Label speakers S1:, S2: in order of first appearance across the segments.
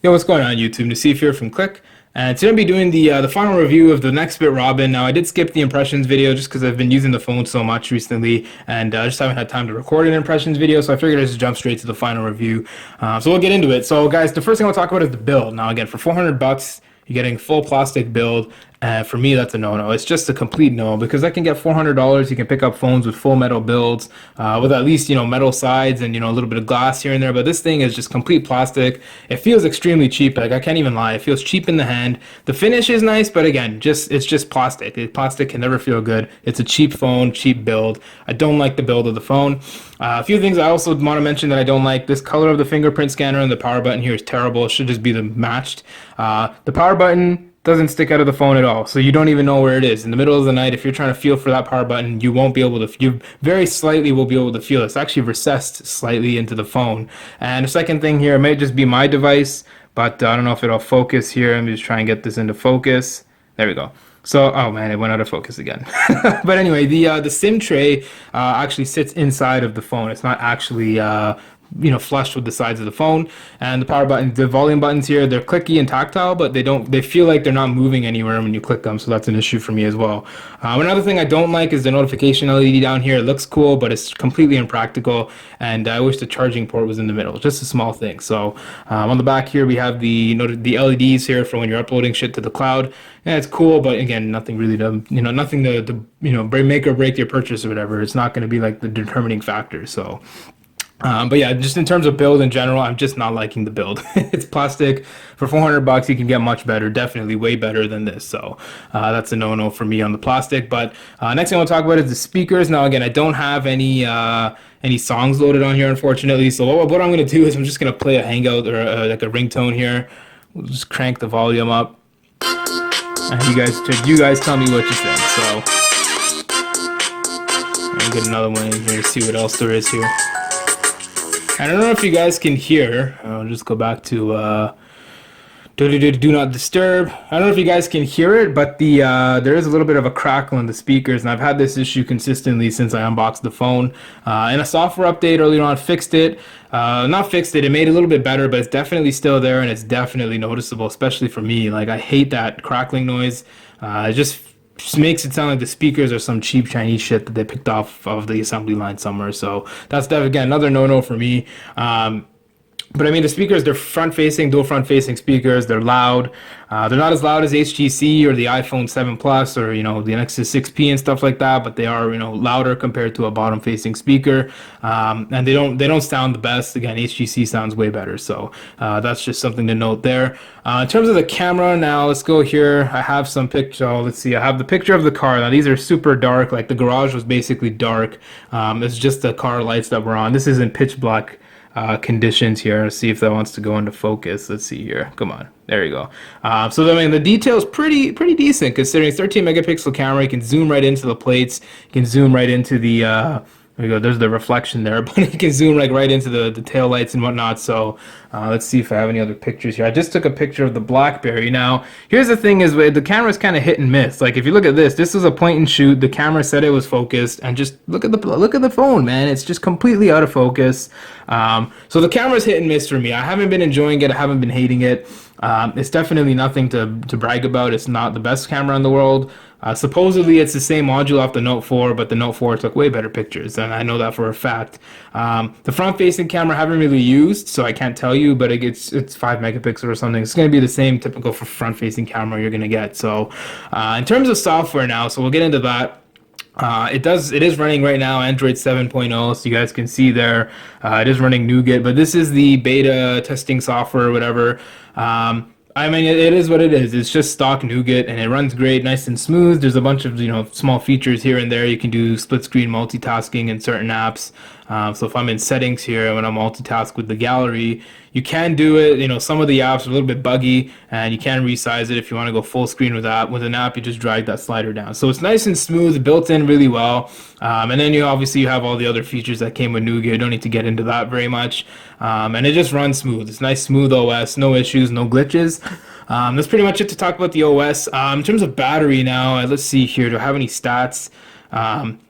S1: Yo, what's going on YouTube? Nassif here from Click, and today I'll be doing the final review of the Nextbit Robin. Now, I did skip the impressions video just because I've been using the phone so much recently, and just haven't had time to record an impressions video, so I figured I'd just jump straight to the final review. So we'll get into it. So, guys, the first thing I'll talk about is the build. Now, again, for 400 bucks, you're getting full plastic build. And for me, that's a no-no. It's just a complete no because I can get $400. You can pick up phones with full metal builds, with at least metal sides and a little bit of glass here and there. But this thing is just complete plastic. It feels extremely cheap. Like I can't even lie. It feels cheap in the hand. The finish is nice, but again, it's just plastic. Plastic can never feel good. It's a cheap phone, cheap build. I don't like the build of the phone. A few things I also want to mention that I don't like. This color of the fingerprint scanner and the power button here is terrible. It should just be the matched. The power button doesn't stick out of the phone at all, so you don't even know where it is. In the middle of the night, if you're trying to feel for that power button, you won't be able to, you very slightly will be able to feel it. It's actually recessed slightly into the phone. And the second thing here, it may just be my device, but I don't know if it'll focus here. Let me just try and get this into focus. There we go. So, oh man, it went out of focus again. But anyway, the SIM tray actually sits inside of the phone. It's not actually flush with the sides of the phone. And the power button, the volume buttons here, they're clicky and tactile, but they feel like they're not moving anywhere when you click them, so that's an issue for me as well. Another thing I don't like is the notification LED down here. It looks cool, but it's completely impractical, and I wish the charging port was in the middle. Just a small thing. So on the back here we have the LEDs here for when you're uploading shit to the cloud. Yeah, it's cool, but again, nothing really to nothing to make or break your purchase or whatever. It's not going to be like the determining factor. So but yeah, just in terms of build in general, I'm just not liking the build. It's plastic. For 400 bucks, you can get much better, definitely way better than this. So that's a no-no for me on the plastic. But next thing I want to talk about is the speakers. Now, again, I don't have any songs loaded on here, unfortunately. So what I'm going to do is I'm just going to play a Hangout or like a ringtone here. We'll just crank the volume up, and you guys tell me what you think. So I'll get another one in here to see what else there is here. I don't know if you guys can hear. I'll just go back to do not disturb. I don't know if you guys can hear it, but there is a little bit of a crackle in the speakers, and I've had this issue consistently since I unboxed the phone. And a software update earlier on fixed it. Not fixed it. It made it a little bit better, but it's definitely still there, and it's definitely noticeable, especially for me. Like I hate that crackling noise. It just makes it sound like the speakers are some cheap Chinese shit that they picked off of the assembly line somewhere. So that's definitely, again, another no-no for me. But I mean, the speakers, they're front-facing, dual front-facing speakers. They're loud. They're not as loud as HTC or the iPhone 7 Plus or, the Nexus 6P and stuff like that, but they are, louder compared to a bottom-facing speaker. And they don't sound the best. Again, HTC sounds way better. So that's just something to note there. In terms of the camera, now let's go here. I have some picture. Oh, let's see. I have the picture of the car. Now, these are super dark. Like the garage was basically dark. It's just the car lights that were on. This is in pitch black conditions here. Let's see if that wants to go into focus. Let's see here. Come on. There you go. So I mean, the detail's pretty decent considering it's 13 megapixel camera. You can zoom right into the plates. You can zoom right into the there we go. There's the reflection there, but you can zoom like right into the tail lights and whatnot. So let's see if I have any other pictures here. I just took a picture of the BlackBerry. Now, here's the thing: is the camera's kind of hit and miss. Like if you look at this, this was a point and shoot. The camera said it was focused, and just look at the phone, man. It's just completely out of focus. So the camera's hit and miss for me. I haven't been enjoying it. I haven't been hating it. It's definitely nothing to brag about. It's not the best camera in the world. Supposedly it's the same module off the Note 4, but the Note 4 took way better pictures, and I know that for a fact. The front-facing camera I haven't really used, so I can't tell you, but it's 5 megapixels or something. It's going to be the same typical for front-facing camera you're going to get. So in terms of software now, so we'll get into that. It is running right now Android 7.0, so you guys can see there it is running Nougat, but this is the beta testing software or whatever. I mean, it is what it is. It's just stock Nougat, and it runs great, nice and smooth. There's a bunch of small features here and there. You can do split screen multitasking in certain apps. So if I'm in settings here, when I multitask with the gallery, you can do it. Some of the apps are a little bit buggy, and you can resize it if you want to go full screen with that. With an app, you just drag that slider down. So it's nice and smooth, built in really well. And then you have all the other features that came with Nougat. You don't need to get into that very much. And it just runs smooth. It's nice, smooth OS, no issues, no glitches. That's pretty much it to talk about the OS. In terms of battery now, let's see here. Do I have any stats?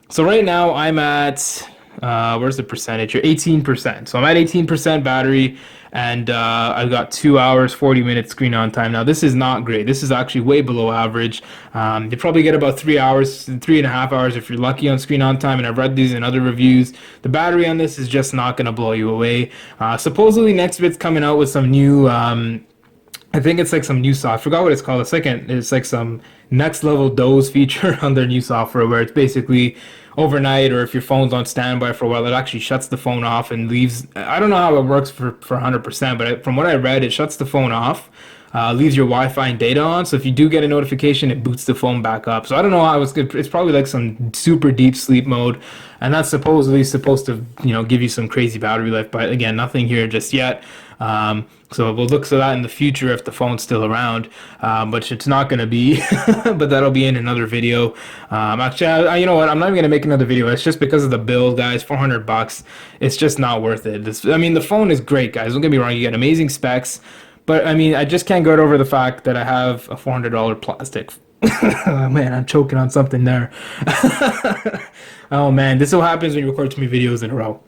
S1: So right now I'm at, Where's the percentage here? 18%. So I'm at 18% battery, and I've got 2 hours 40 minutes screen on time. Now this is not great. This is actually way below average. You probably get about 3 hours, 3.5 hours if you're lucky on screen on time. And I've read these in other reviews. The battery on this is just not going to blow you away. Supposedly Nextbit's coming out with some new. I think it's like some new software. I forgot what it's called. It's like some next level doze feature on their new software where it's basically overnight, or if your phone's on standby for a while, it actually shuts the phone off and leaves. I don't know how it works for 100%, but from what I read, it shuts the phone off, leaves your Wi-Fi and data on. So if you do get a notification, it boots the phone back up. So I don't know how it's good. It's probably like some super deep sleep mode, and that's supposedly supposed to, give you some crazy battery life. But again, nothing here just yet. So we'll look for that in the future if the phone's still around, but it's not going to be, but that'll be in another video. Actually, you know what? I'm not even going to make another video. It's just because of the build, guys. $400. It's just not worth it. The phone is great, guys. Don't get me wrong. You get amazing specs, but I just can't get over the fact that I have a $400 plastic. Oh, man, I'm choking on something there. Oh man, this is what happens when you record too many videos in a row.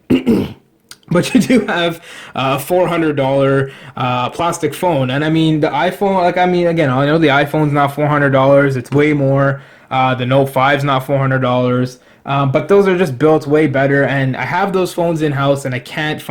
S1: But you do have a $400 plastic phone. And the iPhone, again, I know the iPhone's not $400. It's way more. The Note 5's not $400. But those are just built way better. And I have those phones in house, and I can't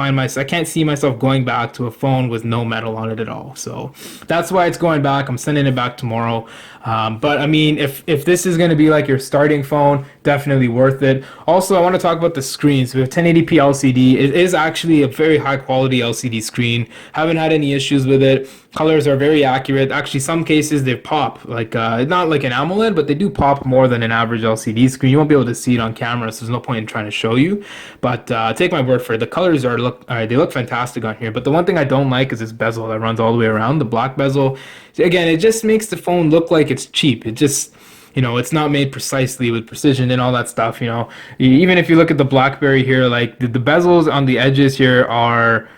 S1: see myself going back to a phone with no metal on it at all. So that's why it's going back. I'm sending it back tomorrow. But if this is going to be like your starting phone, definitely worth it. Also, I want to talk about the screens. We have 1080p LCD. It is actually a very high quality LCD screen. Haven't had any issues with it. Colors are very accurate. Actually, some cases they pop, like not like an AMOLED, but they do pop more than an average LCD screen. You won't be able to see it on camera, so there's no point in trying to show you. But take my word for it. The colors they look fantastic on here. But the one thing I don't like is this bezel that runs all the way around, the black bezel. Again, it just makes the phone look like it's cheap. It just, it's not made precisely with precision and all that stuff. Even if you look at the BlackBerry here, like the bezels on the edges here are,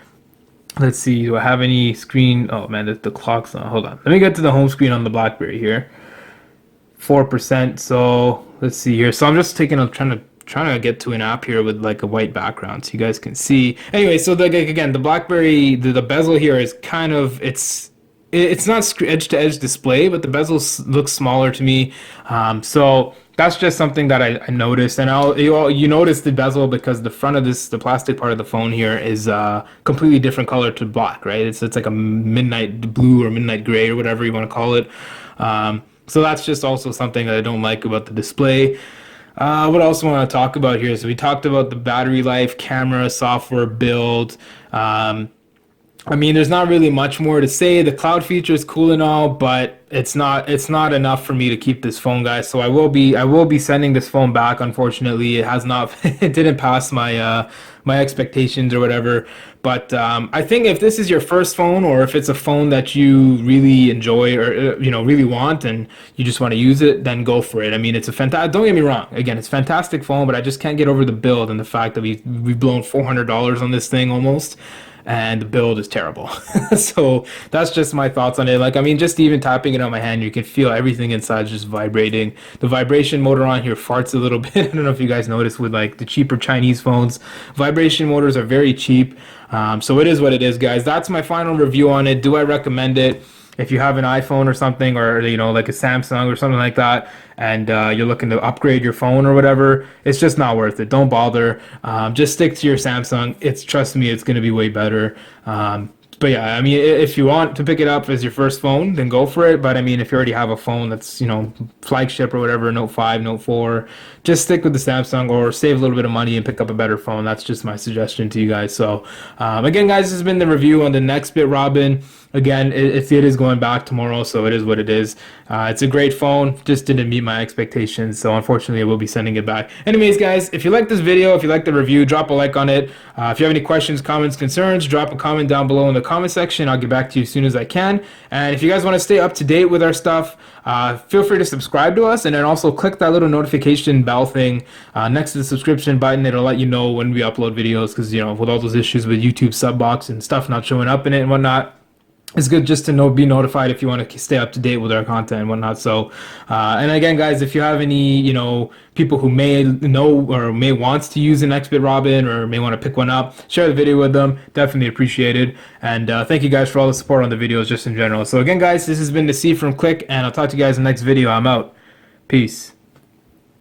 S1: let's see, do I have any screen? Oh man, the clock's on. Hold on. Let me get to the home screen on the BlackBerry here. 4%. So let's see here. So I'm just trying to get to an app here with like a white background so you guys can see. Anyway, so again, the BlackBerry, the bezel here is kind of, it's not edge-to-edge display, but the bezel looks smaller to me. So that's just something that I noticed. And you notice the bezel because the front of the plastic part of the phone here is completely different color to black, right? It's like a midnight blue or midnight gray or whatever you want to call it. So that's just also something that I don't like about the display. What else I want to talk about here? So we talked about the battery life, camera, software, build. There's not really much more to say. The cloud feature is cool and all, but it's not enough for me to keep this phone, guys. So I will be sending this phone back. Unfortunately, it didn't pass my expectations or whatever. But I think if this is your first phone, or if it's a phone that you really enjoy or really want and you just want to use it, then go for it. It's a fantastic. Don't get me wrong. Again, it's a fantastic phone, but I just can't get over the build and the fact that we've blown $400 on this thing almost. And the build is terrible. So that's just my thoughts on it. Just even tapping it on my hand, you can feel everything inside just vibrating. The vibration motor on here farts a little bit. I don't know if you guys noticed with like the cheaper Chinese phones, vibration motors are very cheap. So it is what it is, guys. That's my final review on it. Do I recommend it? If you have an iPhone or something, or like a Samsung or something like that, and you're looking to upgrade your phone or whatever, it's just not worth it. Don't bother. Just stick to your Samsung. Trust me, it's going to be way better. But yeah, if you want to pick it up as your first phone, then go for it. But if you already have a phone that's, flagship or whatever, Note 5, Note 4, just stick with the Samsung or save a little bit of money and pick up a better phone. That's just my suggestion to you guys. So again, guys, this has been the review on the Nextbit Robin. Again, it is going back tomorrow, so it is what it is. It's a great phone, just didn't meet my expectations, so unfortunately I will be sending it back. Anyways, guys, if you like this video, if you like the review, drop a like on it. If you have any questions, comments, concerns, drop a comment down below in the comment section. I'll get back to you as soon as I can. And if you guys want to stay up to date with our stuff, feel free to subscribe to us, and then also click that little notification bell thing next to the subscription button. It'll let you know when we upload videos, because with all those issues with YouTube sub box and stuff not showing up in it and whatnot. it's good just to know, be notified if you want to stay up to date with our content and whatnot. So, and again, guys, if you have any, people who may know or may wants to use an Nextbit Robin or may want to pick one up, share the video with them. Definitely appreciated. And thank you guys for all the support on the videos just in general. So again, guys, this has been the C from Click, and I'll talk to you guys in the next video. I'm out. Peace.